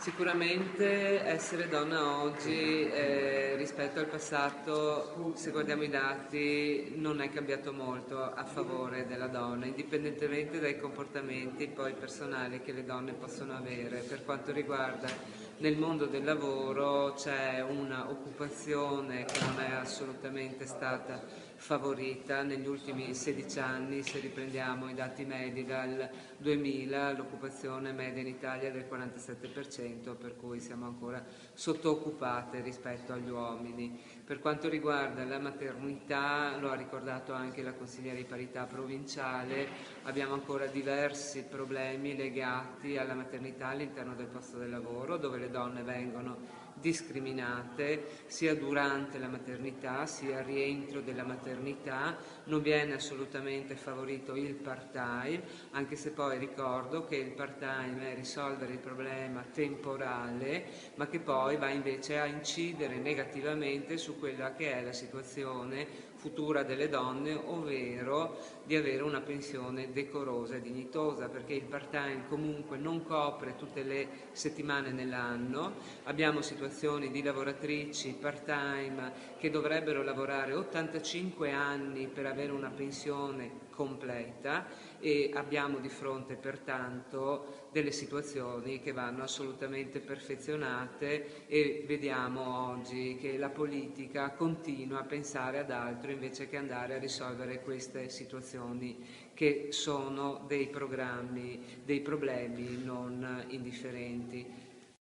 Sicuramente essere donna oggi rispetto al passato, se guardiamo i dati, non è cambiato molto a favore della donna, indipendentemente dai comportamenti poi personali che le donne possono avere. Per quanto riguarda nel mondo del lavoro c'è una occupazione che non è assolutamente stata favorita negli ultimi 16 anni. Se riprendiamo i dati medi dal 2000, l'occupazione media in Italia è del 47%, per cui siamo ancora sottooccupate rispetto agli uomini. Per quanto riguarda la maternità, lo ha ricordato anche la consigliera di parità provinciale, abbiamo ancora diversi problemi legati alla maternità all'interno del posto del lavoro, dove le donne vengono discriminate sia durante la maternità sia al rientro della maternità. Non viene assolutamente favorito il part-time, anche se poi ricordo che il part-time è risolvere il problema temporale, ma che poi va invece a incidere negativamente su quella che è la situazione futura delle donne, ovvero di avere una pensione decorosa e dignitosa, perché il part-time comunque non copre tutte le settimane nell'anno. Abbiamo situazioni di lavoratrici part-time che dovrebbero lavorare 85 anni per avere una pensione completa, e abbiamo di fronte pertanto delle situazioni che vanno assolutamente perfezionate, e vediamo oggi che la politica continua a pensare ad altro invece che andare a risolvere queste situazioni che sono dei problemi non indifferenti.